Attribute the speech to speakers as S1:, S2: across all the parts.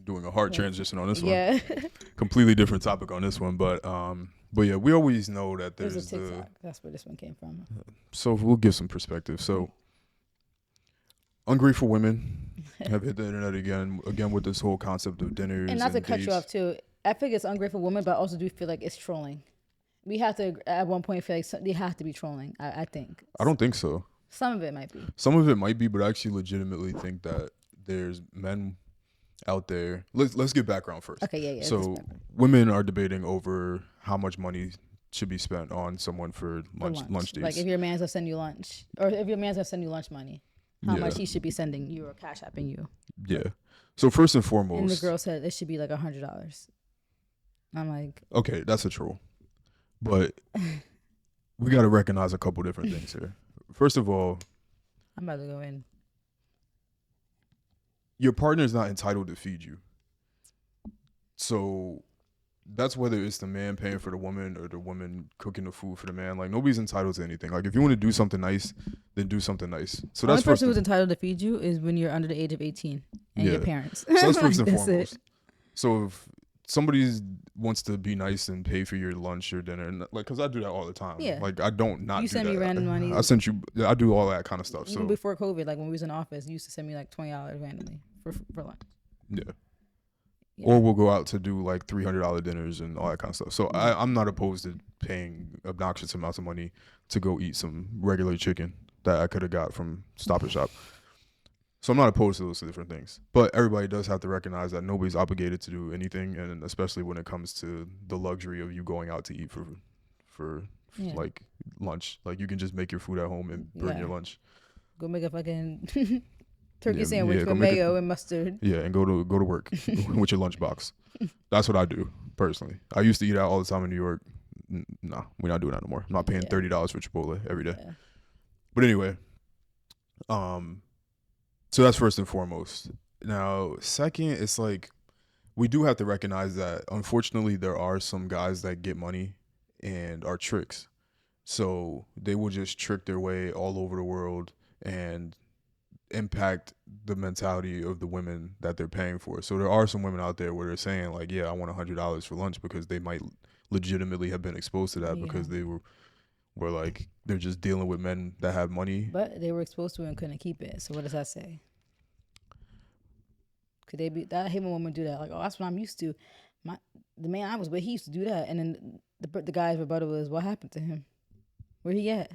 S1: doing a hard transition on this one.
S2: Yeah.
S1: Completely different topic on this one, but yeah, we always know that
S2: There's a
S1: there's the.
S2: TikTok. That's where this one came from.
S1: So we'll give some perspective. So ungrateful women have hit the internet again with this whole concept of dinners
S2: And not to cut
S1: dates.
S2: you off too, I think it's ungrateful women, but I also do feel like it's trolling. We have to at one point feel like they have to be trolling. I think.
S1: I don't think so.
S2: Some of it might be.
S1: Some of it might be, but I actually legitimately think that there's men out there. Let's get background first.
S2: Okay, yeah.
S1: So women are debating over how much money should be spent on someone for lunch dates.
S2: Like if your man's gonna send you lunch, or if your man's gonna send you lunch money, how much he should be sending you or cash apping you.
S1: Yeah. So first and foremost,
S2: and the girl said it should be like $100. I'm like,
S1: okay, that's a troll, but we got to recognize a couple different things here. First of all,
S2: I'm about to go in.
S1: Your partner is not entitled to feed you. So that's whether it's the man paying for the woman or the woman cooking the food for the man. Like nobody's entitled to anything. Like if you want to do something nice, then do something nice. So
S2: The
S1: that's
S2: only person who's entitled to feed you is when you're under the age of 18 and your parents.
S1: So that's first and
S2: That's
S1: foremost.
S2: it.
S1: So if somebody wants to be nice and pay for your lunch or dinner, and like, cause I do that all the time.
S2: Yeah.
S1: Like I don't not
S2: You
S1: do
S2: send
S1: that.
S2: me random money.
S1: I sent you. I do all that kind of stuff.
S2: Even
S1: So
S2: before COVID, like when we was in office, you used to send me like $20 randomly for lunch.
S1: yeah.
S2: Yeah.
S1: Or we'll go out to do like $300 dinners and all that kind of stuff. So I'm not opposed to paying obnoxious amounts of money to go eat some regular chicken that I could have got from Stop and Shop. So I'm not opposed to those different things. But everybody does have to recognize that nobody's obligated to do anything, and especially when it comes to the luxury of you going out to eat for like lunch. Like you can just make your food at home and bring your lunch.
S2: Go make a fucking turkey sandwich with mayo and mustard.
S1: Yeah, and go to work with your lunchbox. That's what I do personally. I used to eat out all the time in New York. Nah, we're not doing that no more. I'm not paying $30 for Chipotle every day. Yeah. But anyway, so that's first and foremost. Now, second, it's like we do have to recognize that unfortunately there are some guys that get money and are tricks. So they will just trick their way all over the world and impact the mentality of the women that they're paying for. So there are some women out there where they're saying like, yeah, I want $100 for lunch, because they might legitimately have been exposed to that because they were like, they're just dealing with men that have money.
S2: But they were exposed to it and couldn't keep it. So what does that say? Could they be that? I hate when women do that. Like, oh, that's what I'm used to. The man I was with, he used to do that. And then the guy's rebuttal was, what happened to him? Where he at?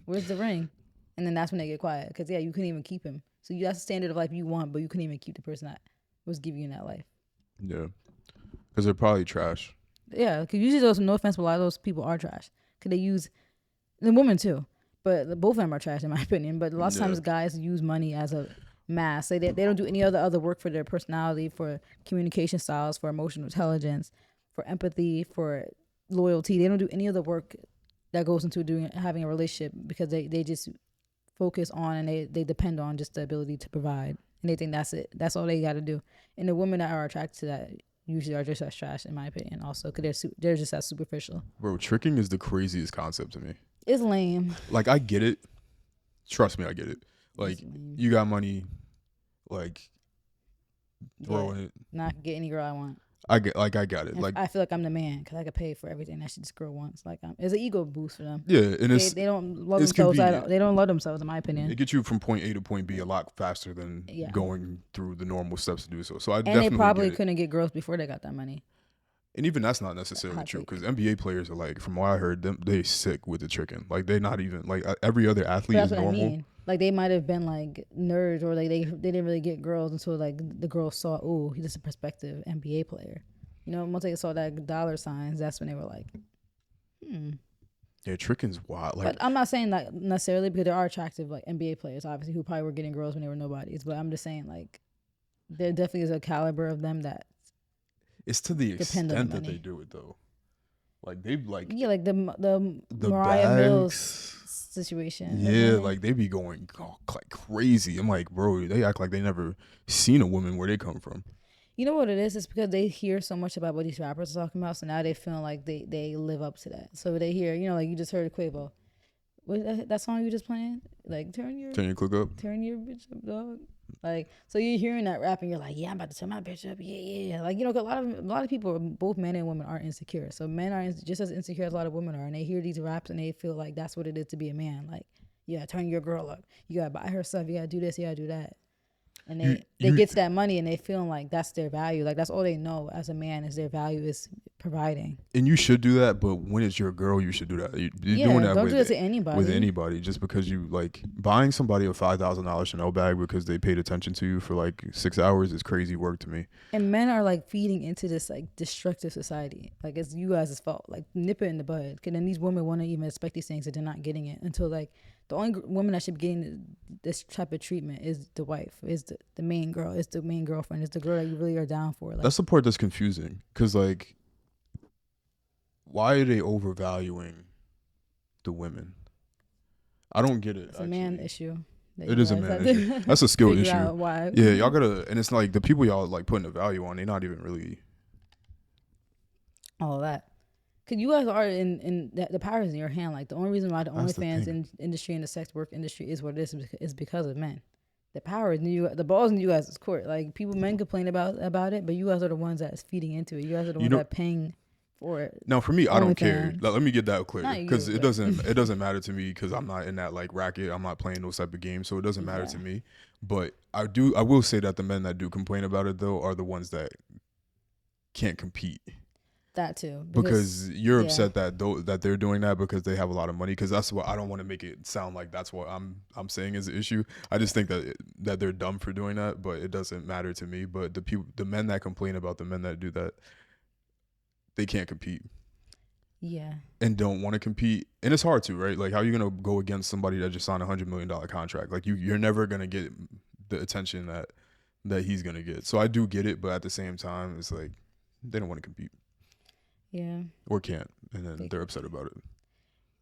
S2: Where's the ring? And then that's when they get quiet. Because, you couldn't even keep him. So that's the standard of life you want, but you couldn't even keep the person that was giving you that life.
S1: Yeah. Because they're probably trash.
S2: Yeah. Because usually those, no offense, but a lot of those people are trash. Because they use, the women too. But both of them are trash in my opinion. But a lot of times guys use money as a mask. They don't do any other work for their personality, for communication styles, for emotional intelligence, for empathy, for loyalty. They don't do any of the work that goes into having a relationship, because they just focus on and they depend on just the ability to provide, and they think that's it. That's all they got to do. And the women that are attracted to that usually are just as trash, in my opinion, also, because they're just as superficial.
S1: Bro, tricking is the craziest concept to me.
S2: It's lame.
S1: Like, I get it. Trust me, I get it. Like, you got money, like, throwing it.
S2: Not get any girl I want.
S1: I got it.
S2: And
S1: like,
S2: I feel like I'm the man because I could pay for everything that this girl wants. Like, it's an ego boost for them.
S1: Yeah, and
S2: they don't love themselves. They don't love themselves, in my opinion.
S1: It gets you from point A to point B a lot faster than going through the normal steps to do so. So I
S2: and they probably couldn't get girls before they got that money.
S1: And even that's not necessarily true, because NBA players are like, from what I heard, they sick with the tricking. Like, they're not even like every other athlete is normal. I mean.
S2: Like, they might have been like nerds, or like they didn't really get girls until like the girls saw, oh, he's just a prospective NBA player. You know, once they saw that dollar signs, that's when they were like,
S1: Yeah, tricking's wild. Like,
S2: but I'm not saying that necessarily, because there are attractive like NBA players, obviously, who probably were getting girls when they were nobodies. But I'm just saying, like, there definitely is a caliber of them that.
S1: It's to the extent that they do it, though. Like, they like.
S2: Yeah, like the Mariah
S1: bags.
S2: Mills situation.
S1: Yeah, like they be going like crazy. I'm like, bro, they act like they never seen a woman where they come from.
S2: You know what it is? It's because they hear so much about what these rappers are talking about, so now they feel like they live up to that. So they hear, like you just heard Quavo. What that song you just playing? Like, turn your
S1: click up.
S2: Turn your bitch up, dog. Like, so you're hearing that rap and you're like, yeah, I'm about to turn my bitch up. Yeah, yeah, yeah. Like, you know, 'cause a lot of people, both men and women, are insecure. So men are just as insecure as a lot of women are, and they hear these raps and they feel like that's what it is to be a man. Like, yeah, turn your girl up. You gotta buy her stuff. You gotta do this. You gotta do that. And
S1: You
S2: they
S1: you
S2: get to that money and they feeling like that's their value. Like that's all they know as a man is their value is providing.
S1: and you should do that, but when it's your girl, you should do that. You're doing
S2: Yeah,
S1: that
S2: don't do that to
S1: with
S2: anybody.
S1: anybody just because you like buying somebody a $5,000 Chanel bag because they paid attention to you for like 6 hours is crazy work to me.
S2: And men are like feeding into this like destructive society. Like it's you guys' fault. Like nip it in the bud. Cause then these women want to even expect these things and they're not getting it until like the only woman that should be getting this type of treatment is the wife, is the main girl, is the main girlfriend, is the girl that you really are down for. Like
S1: That's the part that's confusing because like why are they overvaluing the women? I don't get it.
S2: it's a man issue.
S1: It is a man issue. That's a skill issue.
S2: Out why.
S1: Yeah, y'all gotta, and it's like the people y'all like putting a value on, they're not even really.
S2: All of that. Cause you guys are in the power is in your hand. Like the only reason why the
S1: That's the
S2: OnlyFans
S1: thing.
S2: industry and the sex work industry is what it is because of men. The power is in you. The ball's in you guys' court. Like men complain about it, but you guys are the ones that's feeding into it. You guys are the ones that are paying for it.
S1: Now, for me, I don't care.
S2: OnlyFans.
S1: Let me get that clear
S2: Not
S1: because
S2: you,
S1: it
S2: but
S1: doesn't matter to me because I'm not in that like racket. I'm not playing those type of games, so it doesn't matter
S2: yeah,
S1: to me. But I will say that the men that do complain about it though are the ones that can't compete.
S2: that too.
S1: Because you're
S2: yeah.
S1: upset that they're doing that because they have a lot of money. Because that's what I don't want to make it sound like that's what I'm saying is the issue. I just think that they're dumb for doing that, but it doesn't matter to me. But the men that complain about the men that do that, they can't compete.
S2: Yeah.
S1: And don't want to compete, and it's hard to, right? Like, how are you gonna go against somebody that just signed $100 million contract? Like, you're never gonna get the attention that he's gonna get. So I do get it, but at the same time, it's like they don't want to compete.
S2: Yeah.
S1: Or can't, and then they're upset about it.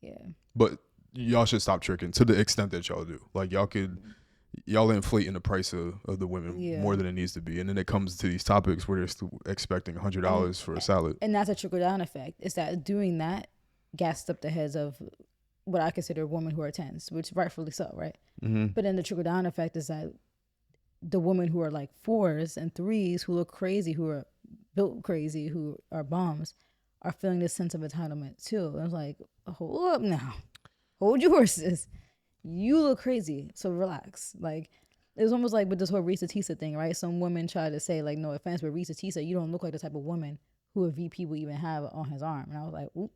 S2: Yeah.
S1: But y'all should stop tricking to the extent that y'all do. Like y'all inflating the price of the women more than it needs to be, and then it comes to these topics where they're still expecting $100 for a salad.
S2: And that's a trickle down effect. Is that doing that gassed up the heads of what I consider women who are tens, which rightfully so, right?
S1: Mm-hmm.
S2: But then the trickle down effect is that the women who are like fours and threes, who look crazy, who are built crazy, who are bombs, are feeling this sense of entitlement too. And it's like, hold up now, hold your horses. You look crazy, so relax. Like it was almost like with this whole Risa Tisa thing, right? Some women try to say like, no offense, but Risa Tisa, you don't look like the type of woman who a VP would even have on his arm. And I was like, oop.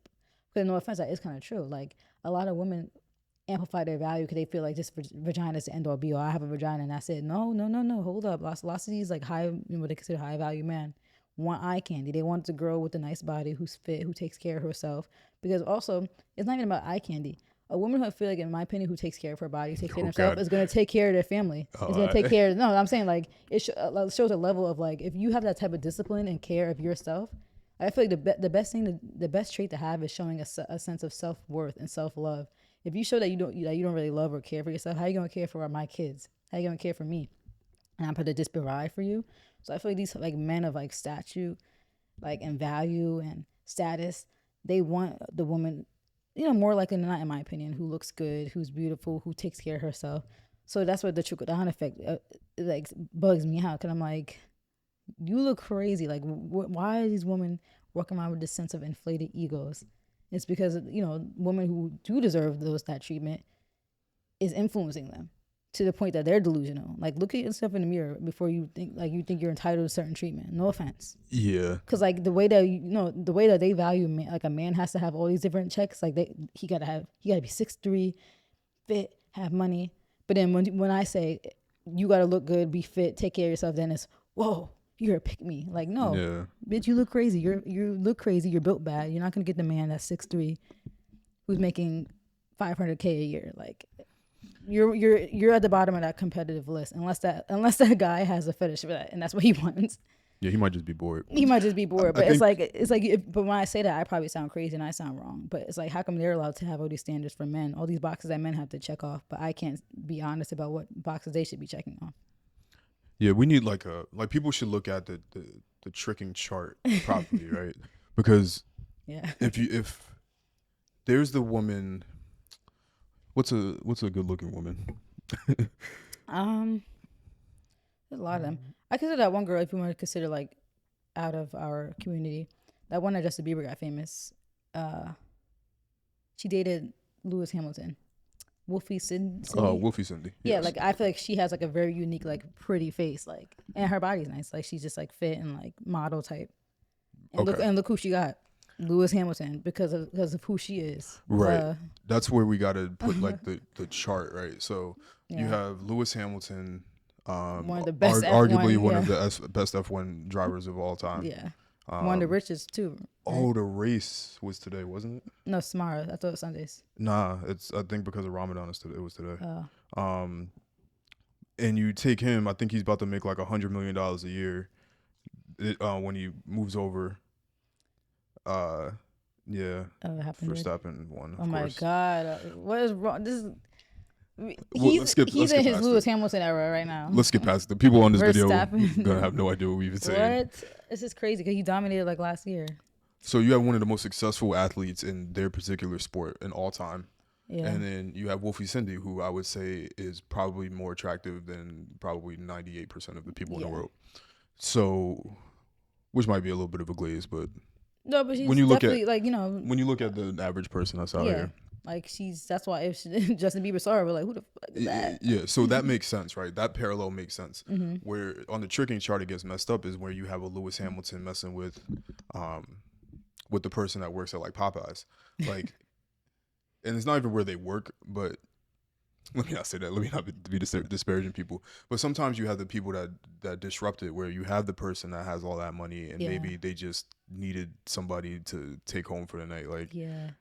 S2: Because no offense, that is kind of true. Like a lot of women amplify their value because they feel like this vagina is the end all be all. I have a vagina and that's it. No, hold up. Lots of these like high, what they consider high value men want eye candy. They want the girl with a nice body who's fit, who takes care of herself. Because also, it's not even about eye candy. A woman who I feel like, in my opinion, who takes care of her body, takes care of herself, is going to take care of their family. Is going to take care of, no, I'm saying like, it shows a level of like, if you have that type of discipline and care of yourself, I feel like the best trait to have is showing a sense of self-worth and self-love. If you show that you don't really love or care for yourself, how are you going to care for my kids? How are you going to care for me? And I'm going to just provide for you. So I feel like these like men of like stature, like and value and status, they want the woman, more likely than not, in my opinion, who looks good, who's beautiful, who takes care of herself. So that's what the trickle down effect like bugs me out, because I'm like, you look crazy. Like, why are these women walking around with this sense of inflated egos? It's because women who do deserve that treatment is influencing them to the point that they're delusional. Like, look at yourself in the mirror before you think you're entitled to certain treatment. No offense.
S1: Yeah.
S2: Because like the way that they value like a man has to have all these different checks. Like he gotta be 6'3", fit, have money. But then when I say you gotta look good, be fit, take care of yourself, then it's whoa, you're a pick me. Like, no, bitch, you look crazy. You look crazy. You're built bad. You're not gonna get the man that's 6'3", who's making $500K a year. Like, you're at the bottom of that competitive list, unless that guy has a fetish for that, and that's what he wants.
S1: Yeah, he might just be bored.
S2: But it's like, but when I say that, I probably sound crazy and I sound wrong. But it's like, how come they're allowed to have all these standards for men, all these boxes that men have to check off, but I can't be honest about what boxes they should be checking off?
S1: Yeah, we need like people should look at the tricking chart properly, right? Because if there's the woman, what's a good looking woman?
S2: There's a lot of them. I consider that one girl, if you want to consider like out of our community, that one that Justin Bieber got famous. She dated Lewis Hamilton. Cindy.
S1: Wolfie Cindy.
S2: Yeah,
S1: Yes.
S2: like I feel like she has like a very unique, like pretty face, like, and her body's nice. Like she's just like fit and like model type. And
S1: Okay.
S2: look who she got, Lewis Hamilton, because of who she is.
S1: Right. That's where we got to put like
S2: Uh-huh.
S1: the chart, right? So you
S2: Yeah,
S1: have Lewis Hamilton,
S2: one of the best
S1: arguably
S2: F1.
S1: one
S2: Yeah,
S1: of the best F1 drivers of all time.
S2: yeah, one of the
S1: Um,
S2: richest too. Right?
S1: oh, the race was today, wasn't it?
S2: No, Samara. I thought it was Sundays.
S1: Nah, it's I think because of Ramadan, it was today.
S2: Uh,
S1: Um, and you take him, I think he's about to make like $100 million a year. When he moves over. Uh, yeah,
S2: it happened.
S1: Verstappen won.
S2: Oh
S1: Of
S2: my
S1: course.
S2: God, what is wrong? This is
S1: Well,
S2: he's
S1: let's
S2: in
S1: skip
S2: his
S1: past
S2: Lewis
S1: it.
S2: Hamilton era right now.
S1: Let's get past it. The people on this video
S2: Verstappen.
S1: gonna have no idea what we even saying.
S2: What? This is crazy because he dominated like last year.
S1: So you have one of the most successful athletes in their particular sport in all time.
S2: Yeah.
S1: And then you have Wolfie Cindy, who I would say is probably more attractive than probably 98% of the people in the
S2: Yeah.
S1: world. So, which might be a little bit of a glaze, but
S2: No, but she's
S1: when you look
S2: definitely
S1: at
S2: like, you know,
S1: when you look at the average person that's out
S2: yeah.
S1: here,
S2: Like that's why if Justin Bieber saw her, we're like, who the fuck is that?
S1: yeah. So that makes sense, right? That parallel makes sense.
S2: Mm-hmm.
S1: Where on the tricking chart it gets messed up is where you have a Lewis Hamilton messing with the person that works at like Popeyes, like, and it's not even where they work, but let me not say that. Let me not be disparaging people. But sometimes you have the people that disrupt it, where you have the person that has all that money, and
S2: Yeah.
S1: maybe they just needed somebody to take home for the night.
S2: Yeah.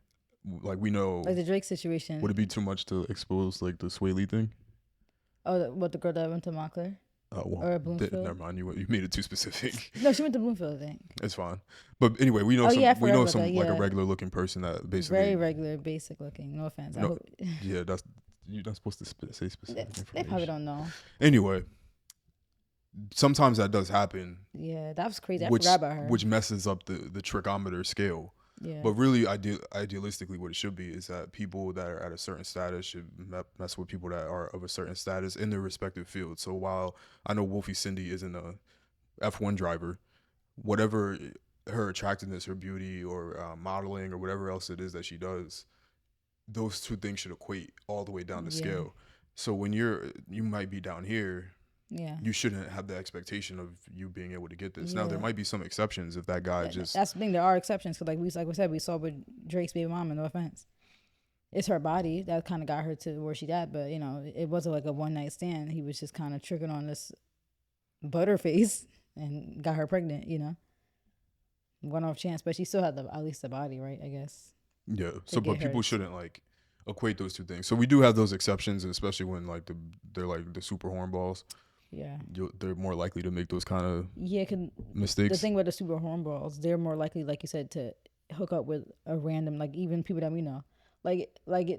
S1: Like we know.
S2: Like the Drake situation.
S1: Would it be too much to expose like the Sway Lee thing?
S2: Oh, what, the girl that went to Montclair or Bloomfield?
S1: Never mind. You made it too specific.
S2: No, she went to Bloomfield, I think.
S1: It's fine. But anyway, we know
S2: Oh,
S1: some.
S2: yeah, I
S1: We know
S2: forgot
S1: some
S2: about that,
S1: like a
S2: yeah.
S1: regular looking person that basically.
S2: Very regular, basic looking. No offense. I
S1: No,
S2: hope
S1: Yeah, that's you're not supposed to say specific
S2: they
S1: information.
S2: probably don't know.
S1: Anyway, sometimes that does happen,
S2: Yeah, that was crazy. I
S1: which
S2: forgot about her.
S1: which messes up the trickometer scale.
S2: Yeah.
S1: But really, idealistically, what it should be is that people that are at a certain status should mess with people that are of a certain status in their respective fields. So while I know Wolfie Cindy isn't a F1 driver, whatever her attractiveness, her beauty, or modeling, or whatever else it is that she does, those two things should equate all the way down the
S2: Yeah.
S1: scale. So when you might be down here,
S2: Yeah.
S1: you shouldn't have the expectation of you being able to get this. Now there
S2: Yeah.
S1: might be some exceptions if that guy
S2: That-
S1: just
S2: That's the thing. There are exceptions because, like we said, we saw with Drake's baby mama. No offense, it's her body that kind of got her to where she at. But you know, it wasn't like a one night stand. He was just kind of tricking on this butterface and got her pregnant. You know, one off chance, but she still had at least the body, right? I guess.
S1: yeah. So but
S2: get
S1: people
S2: hurt.
S1: shouldn't like equate those two things. So we do have those exceptions, especially when like they're like the super hornballs.
S2: Yeah.
S1: They're more likely to make those kind of
S2: Yeah. The
S1: mistakes.
S2: thing with the super hornballs, they're more likely, like you said, to hook up with a random, like even people that we know. Like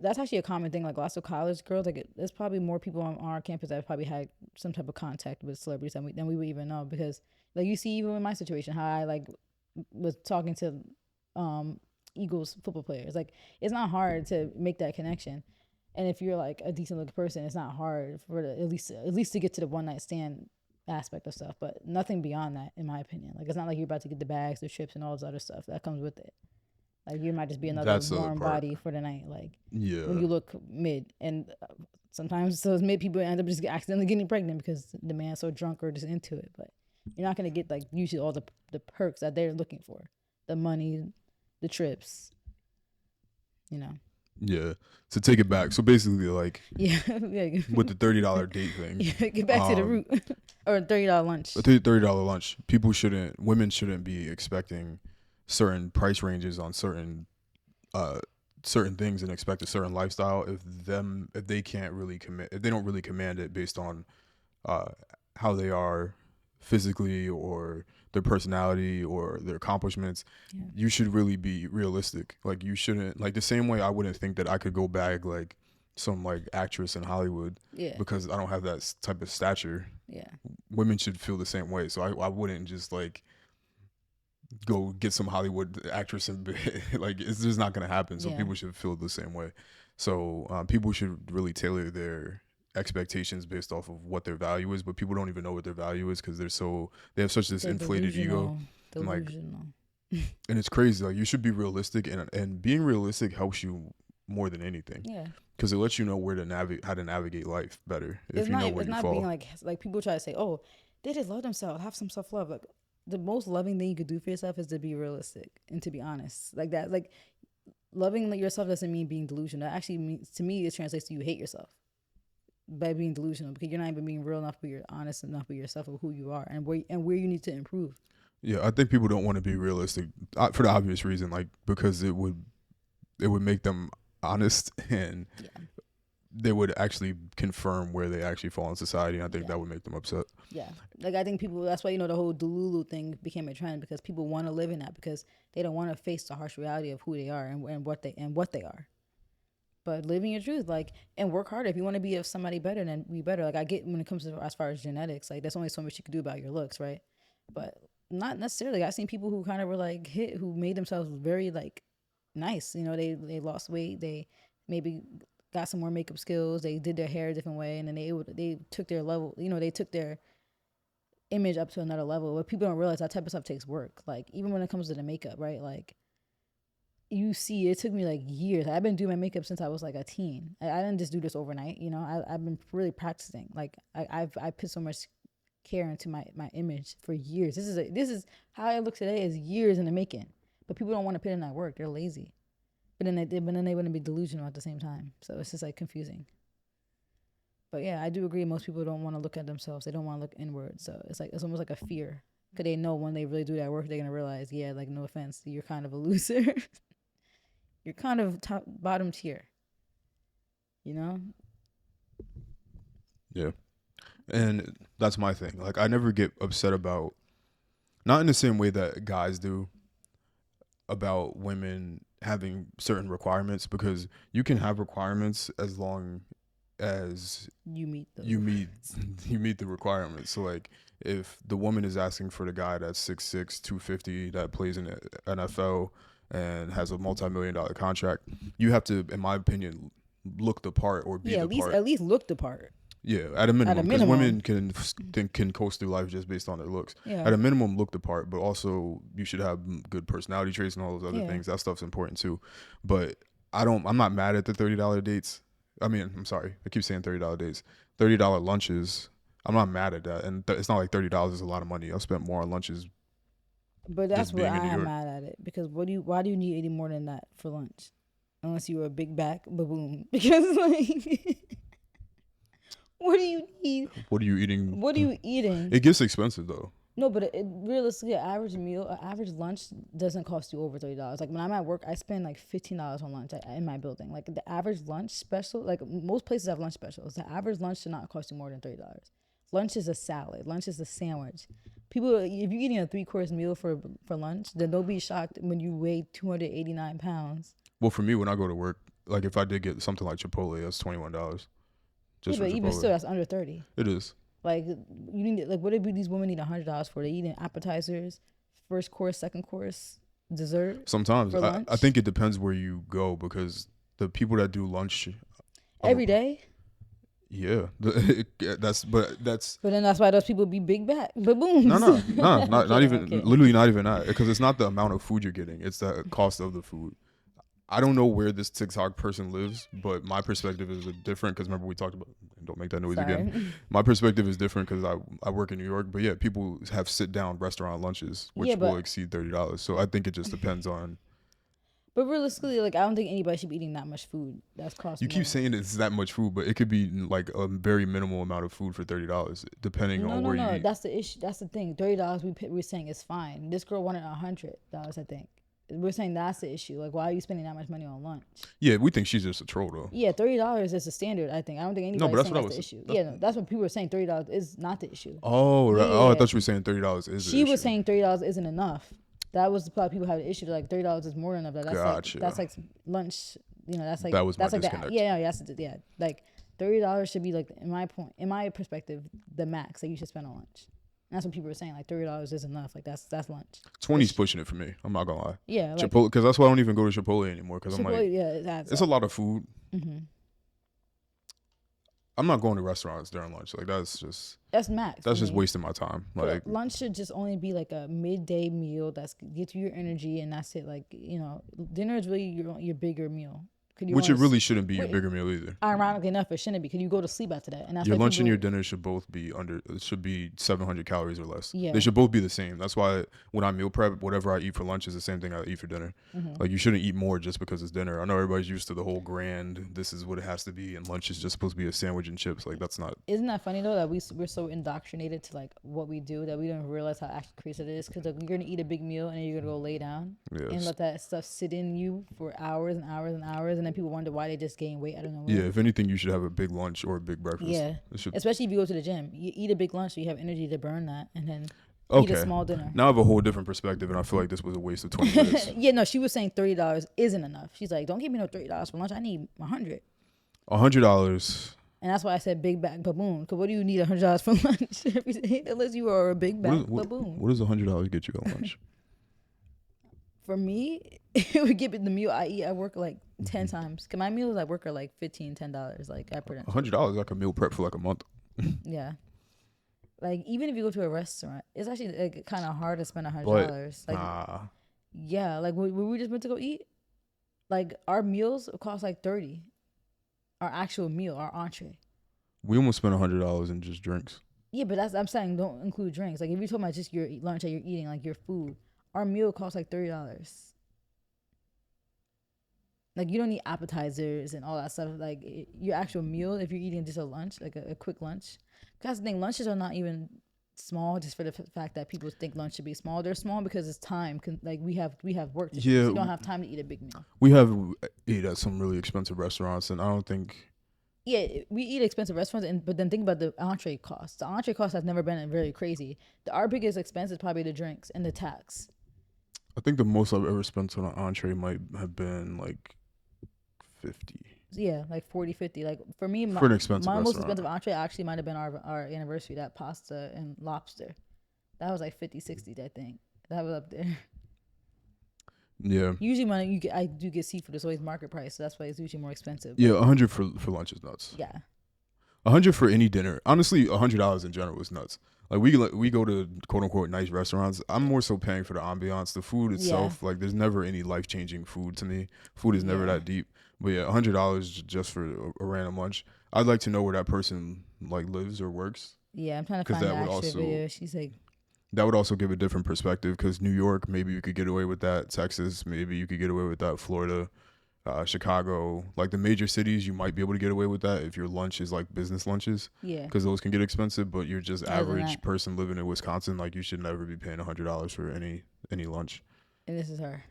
S2: that's actually a common thing. Like lots of college girls, like there's probably more people on our campus that have probably had some type of contact with celebrities than we would even know. Because like you see, even in my situation, how I like was talking to Eagles football players. Like it's not hard to make that connection. And if you're like a decent looking person, it's not hard for at least to get to the one night stand aspect of stuff, but nothing beyond that, in my opinion. Like it's not like you're about to get the bags, the trips, and all this other stuff that comes with it. Like you might just be another
S1: That's the other
S2: warm
S1: part.
S2: body for the night. Like
S1: Yeah.
S2: when you look mid, and sometimes those mid people end up just accidentally getting pregnant because the man's so drunk or just into it. But you're not gonna get like usually all the perks that they're looking for, the money, the trips. You know.
S1: Yeah. To take it back. So basically like
S2: Yeah. Yeah.
S1: with the $30 date thing.
S2: Yeah, get back to the root. Or $30 lunch.
S1: A $30 lunch. Women shouldn't be expecting certain price ranges on certain things and expect a certain lifestyle if they can't really if they don't really command it based on how they are physically or their personality or their accomplishments.
S2: Yeah.
S1: You should really be realistic. Like you shouldn't, like the same way I wouldn't think that I could go bag like some like actress in Hollywood
S2: Yeah.
S1: because I don't have that type of stature.
S2: Yeah.
S1: Women should feel the same way. So I wouldn't just like go get some Hollywood actress and like it's just not gonna happen. So
S2: Yeah.
S1: people should feel the same way. So people should really tailor their expectations based off of what their value is, but people don't even know what their value is because they have such this
S2: They're
S1: inflated ego. Like,
S2: delusional.
S1: and it's crazy. Like, you should be realistic, and being realistic helps you more than anything
S2: Yeah,
S1: because it lets you know where to navigate, how to navigate life better if
S2: it's
S1: you
S2: not.
S1: know where
S2: It's
S1: you
S2: not
S1: fall.
S2: being like people try to say, oh, they just love themselves, have some self love. Like the most loving thing you could do for yourself is to be realistic and to be honest. Like that. Like loving yourself doesn't mean being delusional. That actually means, to me, it translates to you hate yourself by being delusional because you're not even being real enough, but you're honest enough with yourself of who you are and where you need to improve.
S1: Yeah, I think people don't want to be realistic for the obvious reason, like because it would make them honest and
S2: Yeah.
S1: they would actually confirm where they actually fall in society. And I think
S2: Yeah.
S1: that would make them upset.
S2: Yeah. Like I think people, that's why, the whole Delulu thing became a trend because people want to live in that because they don't want to face the harsh reality of who they are and what they are. But living your truth, like, and work harder. If you want to be somebody better, then be better. Like I get when it comes to as far as genetics, like there's only so much you can do about your looks, right? But not necessarily. I've seen people who kind of were like who made themselves very like nice. They lost weight. They maybe got some more makeup skills. They did their hair a different way, and then they took their level. They took their image up to another level. But people don't realize that type of stuff takes work. Like even when it comes to the makeup, right? Like you see, it took me like years. I've been doing my makeup since I was like a teen. I didn't just do this overnight. I've been really practicing. Like I put so much care into my image for years. This is how I look today is years in the making. But people don't want to put in that work. They're lazy. But then they wouldn't be delusional at the same time. So it's just like confusing. But yeah, I do agree. Most people don't want to look at themselves. They don't want to look inward. So it's almost like a fear. Because they know when they really do that work, they're gonna realize, yeah, like no offense, you're kind of a loser. You're kind of bottom tier.
S1: Yeah. And that's my thing. Like, I never get upset about, not in the same way that guys do, about women having certain requirements, because you can have requirements as long as
S2: You meet those.
S1: you meet the requirements. So like if the woman is asking for the guy that's 6'6", 250 that plays in the NFL and has a multi-million-dollar contract, you have to, in my opinion, look the part or be the part.
S2: At least look the part.
S1: Yeah, at a minimum, because women can coast through life just based on their looks.
S2: Yeah.
S1: At a minimum, look the part, but also you should have good personality traits and all those other
S2: Yeah.
S1: things. That stuff's important too. But I'm not mad at the $30 dates. I mean, I'm sorry, I keep saying $30 dates. $30 lunches. I'm not mad at that, and it's not like $30 is a lot of money. I've spent more on lunches.
S2: But that's
S1: Just
S2: where
S1: being in
S2: I
S1: New
S2: am
S1: York.
S2: mad at it because why do you need any more than that for lunch? Unless you were a big back baboon. Because like, what do you need?
S1: What are you eating?
S2: What are you eating?
S1: It gets expensive though.
S2: No, but realistically, an average meal, an average lunch doesn't cost you over $30. Like when I'm at work, I spend like $15 on lunch in my building. Like the average lunch special, like most places have lunch specials. The average lunch should not cost you more than $30. Lunch is a salad. Lunch is a sandwich. People, if you're eating a 3-course meal for lunch, then don't be shocked when you weigh 289 pounds.
S1: Well, for me, when I go to work, like if I did get something like Chipotle, that's $21.
S2: Yeah, but even still, that's under 30.
S1: It is.
S2: Like you need, like what do these women need $100 for? They eating appetizers, first course, second course, dessert.
S1: Sometimes
S2: for lunch?
S1: I think it depends where you go, because the people that do lunch
S2: Every day.
S1: yeah, that's.
S2: But then that's why those people be big back baboons.
S1: No, not even,
S2: okay.
S1: literally not even that, because it's not the amount of food you're getting, it's the cost of the food. I don't know where this TikTok person lives, but my perspective is different, because remember we talked about, don't make that noise again. My perspective is different because I work in New York, but yeah, people have sit down restaurant lunches, which will exceed $30. So I think it just depends on.
S2: But realistically, like I don't think anybody should be eating that much food. That's costing.
S1: You keep saying it's that much food, but it could be like a very minimal amount of food for $30, depending on where you eat.
S2: That's the issue. That's the thing. $30 we're saying is fine. This girl wanted $100. I think. We're saying that's the issue. Like, why are you spending that much money on lunch?
S1: Yeah, we think she's just a troll, though.
S2: Yeah, $30 is the standard, I think. I don't think anybody's saying that's the issue. That's what people were saying. $30 is not the issue.
S1: Oh, right. Oh, I thought you were saying $30 is the issue.
S2: She was saying $30 isn't enough. That was the part people had an issue. Like, $30 is more than enough. That's like lunch. That's like
S1: that was
S2: that's
S1: my
S2: like
S1: disconnect.
S2: Yeah. Like $30 should be like, in my perspective, the max that you should spend on lunch. And that's what people were saying. Like $30 is enough. Like that's lunch.
S1: 20's pushing it for me. I'm not gonna lie.
S2: Yeah, like,
S1: Chipotle, because that's why I don't even go to Chipotle anymore. Because I'm like,
S2: yeah,
S1: it's a lot of food.
S2: Mm-hmm.
S1: I'm not going to restaurants during lunch. Like
S2: That's max.
S1: that's
S2: for
S1: just
S2: me.
S1: wasting my time. Like
S2: Lunch should just only be like a midday meal that's gets you your energy, and that's it. Like, dinner is really your bigger meal. Could you
S1: which
S2: want
S1: it
S2: to?
S1: really shouldn't be your bigger meal either.
S2: Ironically enough, it shouldn't be because you go to sleep after that, and that's
S1: Your
S2: why
S1: lunch and
S2: people.
S1: your dinner should both be it should be 700 calories or less.
S2: Yeah.
S1: They should both be the same. That's why when I meal prep, whatever I eat for lunch is the same thing I eat for dinner. Like you shouldn't eat more just because it's dinner. I know everybody's used to the whole grand, this is what it has to be, and lunch is just supposed to be a sandwich and chips. Like that's not.
S2: Isn't that funny though that we're so indoctrinated to like what we do that we don't realize how actually crazy it is? Because like, you're gonna eat a big meal and then you're gonna go lay down and let that stuff sit in you for hours and hours and hours, and then people wonder why they just gain weight. I don't know.
S1: Yeah, if anything, you should have a big lunch or a big breakfast.
S2: Yeah, especially if you go to the gym, you eat a big lunch, so you have energy to burn that, and then eat a small dinner.
S1: Now I have a whole different perspective, and I feel like this was a waste of 20 minutes.
S2: Yeah, no, she was saying $30 isn't enough. She's like, don't give me no $30 for lunch. I need $100.
S1: $100.
S2: And that's why I said big back baboon. Because what do you need $100 for lunch every day? Unless you are a big back baboon.
S1: What does $100 get you on lunch?
S2: For me, it would give it the meal I eat. I work like 10 times. Cause my meals I work are like $10. Like I pretend.
S1: $100 like a meal prep for like a month.
S2: Yeah. Like even if you go to a restaurant, it's actually like kind of hard to spend $100. Like yeah, like when we just went to go eat, like our meals cost like 30. Our actual meal, our entree.
S1: We almost spent $100 in just drinks.
S2: Yeah, but I'm saying don't include drinks. Like if you're talking about just your lunch that you're eating, like your food, our meal costs like $30. Like you don't need appetizers and all that stuff. Like your actual meal, if you're eating just a lunch, like a quick lunch. Because the thing, lunches are not even small just for the fact that people think lunch should be small. They're small because it's time. Like we have work to do. So you don't have time to eat a big meal.
S1: We have ate at some really expensive restaurants, and I don't think.
S2: Yeah, we eat expensive restaurants, but then think about the entree costs. The entree cost has never been very crazy. Our biggest expense is probably the drinks and the tax.
S1: I think the most I've ever spent on an entree might have been like 50.
S2: Yeah, like 40, 50. Like for me,
S1: for an expensive
S2: my most
S1: restaurant.
S2: expensive entree actually might have been our anniversary, that pasta and lobster. That was like 50, 60, I think. That was up there.
S1: Yeah.
S2: Usually when I do get seafood, it's always market price, so that's why it's usually more expensive.
S1: Yeah, 100 for lunch is nuts.
S2: Yeah.
S1: 100 for any dinner. Honestly, $100 in general is nuts. Like we go to quote unquote nice restaurants. I'm more so paying for the ambiance, the food itself. Yeah. Like there's never any life changing food to me. Food is never that deep. But yeah, $100 just for a random lunch. I'd like to know where that person like lives or works.
S2: Yeah, I'm trying to find the actual video. She's like.
S1: That would also give a different perspective because New York, maybe you could get away with that. Texas, maybe you could get away with that. Florida, Chicago, like the major cities, you might be able to get away with that if your lunch is like business lunches.
S2: Yeah.
S1: Because those can get expensive, but you're just average person living in Wisconsin. Like you should never be paying $100 for any lunch.
S2: And this is her.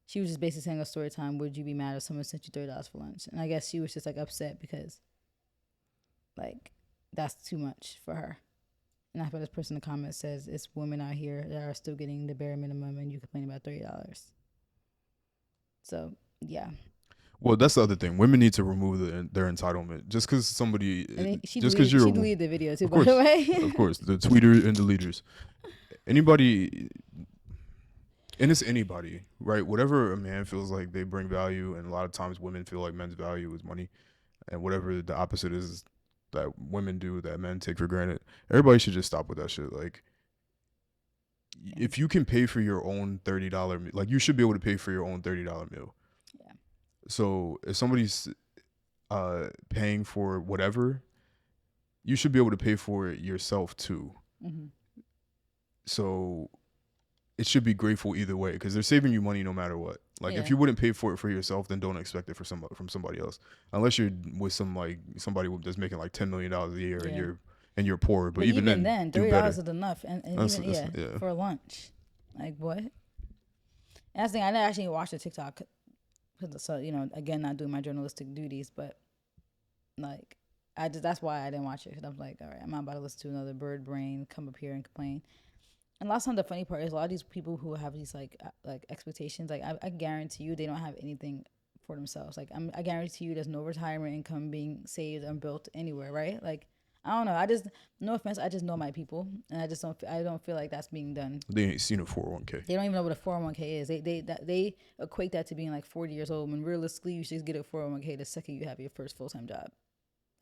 S2: She was just basically saying a story time. Would you be mad if someone sent you $30 for lunch? And I guess she was just like upset because like that's too much for her. And I thought this person in the comments says it's women out here that are still getting the bare minimum and you complain about $30. So, yeah.
S1: Well, that's the other thing. Women need to remove their entitlement. Just because somebody, just because you're,
S2: she deleted the video too, by the way.
S1: Of course, the tweeters and the leaders. Anybody, and it's anybody, right? Whatever a man feels like they bring value, and a lot of times women feel like men's value is money, and whatever the opposite is that women do that men take for granted. Everybody should just stop with that shit. Like, if you can pay for your own $30, like you should be able to pay for your own $30 meal. Yeah. So if somebody's paying for whatever, you should be able to pay for it yourself too. Mm-hmm. So it should be grateful either way because they're saving you money no matter what. Like if you wouldn't pay for it for yourself, then don't expect it from somebody else. Unless you're with somebody that's making like $10 million a year and you're poor. But even then
S2: $30 is enough, and even for lunch. Like what? And that's the thing. I didn't actually watch the TikTok because so again not doing my journalistic duties, but like that's why I didn't watch it because I was like, all right, I'm not about to listen to another bird brain come up here and complain. And last time, the funny part is a lot of these people who have these like expectations, like I guarantee you they don't have anything for themselves. Like I guarantee you there's no retirement income being saved and built anywhere, right? Like I don't know. No offense, I just know my people, and I don't feel like that's being done.
S1: They ain't seen a 401k.
S2: They don't even know what a 401k is. They equate that to being like 40 years old when realistically you should get a 401k the second you have your first full-time job.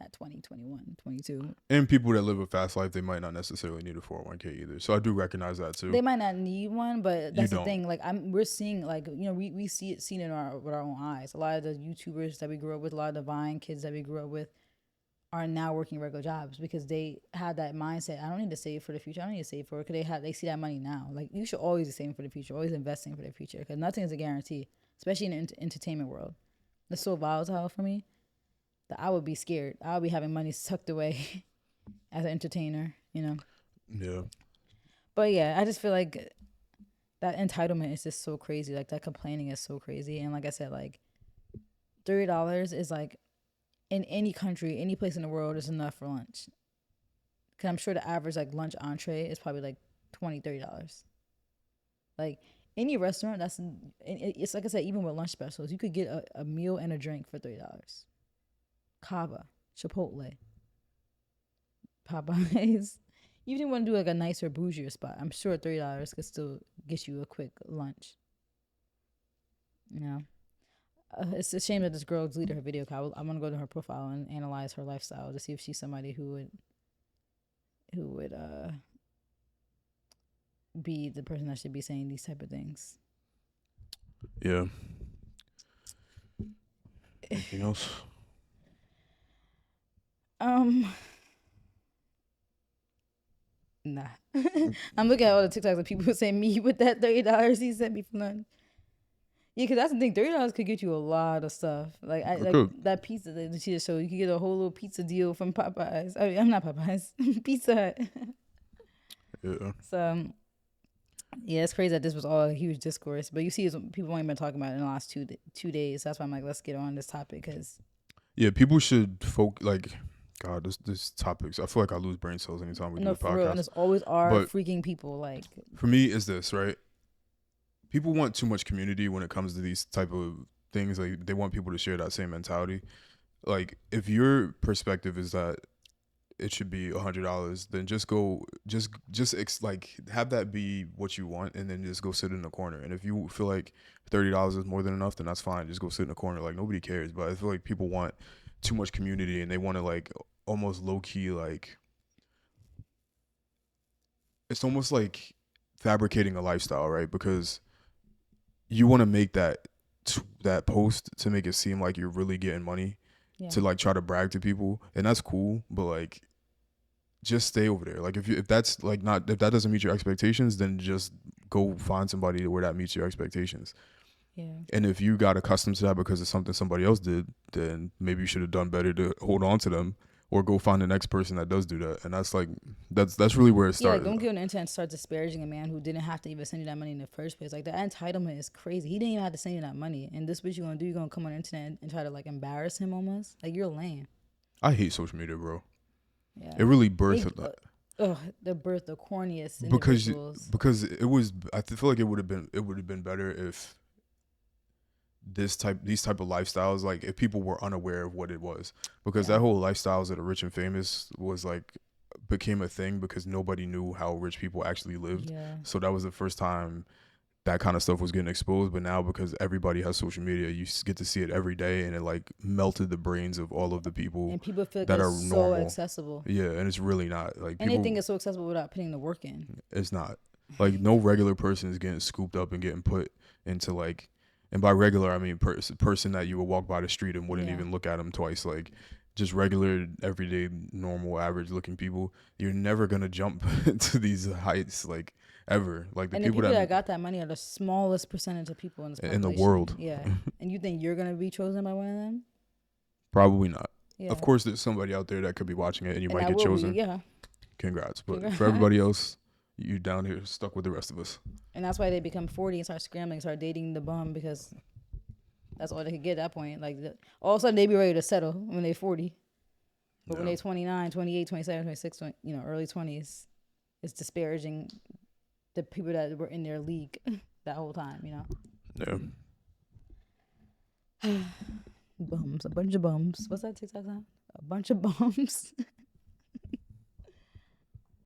S2: at 20, 21, 22.
S1: And people that live a fast life, they might not necessarily need a 401k either. So I do recognize that too.
S2: They might not need one, but
S1: You
S2: that's the
S1: don't.
S2: thing. Like we're seeing, like, you know, we see it seen in our with our own eyes. A lot of the YouTubers that we grew up with, a lot of the Vine kids that we grew up with, are now working regular jobs because they had that mindset. I don't need to save for the future. I don't need to save for it because they see that money now. Like, you should always be saving for the future, always investing for the future, because nothing is a guarantee, especially in the entertainment world. It's so volatile for me that I would be scared. I would be having money tucked away as an entertainer, you know.
S1: Yeah.
S2: But yeah, I just feel like that entitlement is just so crazy. Like, that complaining is so crazy. And like I said, like, $30 is like, in any country, any place in the world, is enough for lunch. Because I'm sure the average like lunch entree is probably like $20, $30. Like, any restaurant, it's like I said, even with lunch specials, you could get a meal and a drink for $30. Cava, Chipotle, Popeyes. You didn't want to do like a nicer, bougier spot. I'm sure $30 could still get you a quick lunch. You know? It's a shame that this girl deleted her video. I'm gonna go to her profile and analyze her lifestyle to see if she's somebody who would be the person that should be saying these type of things.
S1: Yeah. Anything else?
S2: Nah. I'm looking at all the TikToks of people who say me with that $30 he sent me for lunch. Yeah, because that's the thing. $30 could get you a lot of stuff. Like that pizza that she just showed. You could get a whole little pizza deal from Popeyes. I mean, I'm not Popeyes. Pizza Hut.
S1: Yeah.
S2: So, yeah, it's crazy that this was all a huge discourse. But you see, people ain't been talking about it in the last 2 days. That's why I'm like, let's get on this topic. Because
S1: yeah, people should God, this topics. I feel like I lose brain cells anytime we do a podcast.
S2: For real, and it's always freaking people. Like,
S1: for me, is this right? People want too much community when it comes to these type of things. Like, they want people to share that same mentality. Like, if your perspective is that it should be $100, then just have that be what you want, and then just go sit in the corner. And if you feel like $30 is more than enough, then that's fine. Just go sit in the corner. Like, nobody cares. But I feel like people want too much community, and they want to like almost low key, like, it's almost like fabricating a lifestyle, right? Because you want to make that post to make it seem like you're really getting money, to like try to brag to people, and that's cool. But like, just stay over there. Like, if that doesn't meet your expectations, then just go find somebody where that meets your expectations.
S2: Yeah.
S1: And if you got accustomed to that because of something somebody else did, then maybe you should have done better to hold on to them, or go find the next person that does do that. And that's really where it started.
S2: Yeah, don't get on the internet and start disparaging a man who didn't have to even send you that money in the first place. Like, that entitlement is crazy. He didn't even have to send you that money. And this what you gonna do? You gonna come on the internet and try to like embarrass him almost? Like, you're lame.
S1: I hate social media, bro.
S2: Yeah.
S1: It really birthed
S2: the corniest individuals.
S1: because it was. I feel like it would have been better if these type of lifestyles, like, if people were unaware of what it was, because that whole lifestyles of the rich and famous was like became a thing because nobody knew how rich people actually lived. So that was the first time that kind of stuff was getting exposed. But now, because everybody has social media, you get to see it every day, and it like melted the brains of all of the people,
S2: and people feel like
S1: that are
S2: so
S1: normal.
S2: Accessible.
S1: Yeah, and it's really not. Like,
S2: and they think it's so accessible without putting the work in.
S1: It's not. Like, no regular person is getting scooped up and getting put into, like, and by regular I mean person that you would walk by the street and wouldn't even look at them twice. Like, just regular, everyday, normal, average looking people. You're never gonna jump to these heights, like, ever. Like, the people that
S2: got that money are the smallest percentage of people in
S1: the world.
S2: Yeah. And you think you're gonna be chosen by one of them?
S1: Probably not.
S2: Yeah.
S1: Of course, there's somebody out there that could be watching it, and you might get chosen.
S2: Yeah.
S1: Congrats. But for everybody else, you down here stuck with the rest of us. And
S2: that's why they become 40 and start scrambling, start dating the bum, because that's all they could get at that point. Like, all of a sudden they be ready to settle when they're 40. But when they're 29, 28, 27, 26, early 20s, it's disparaging the people that were in their league that whole time,
S1: Yeah.
S2: Bums, a bunch of bums. What's that TikTok sound? A bunch of bums.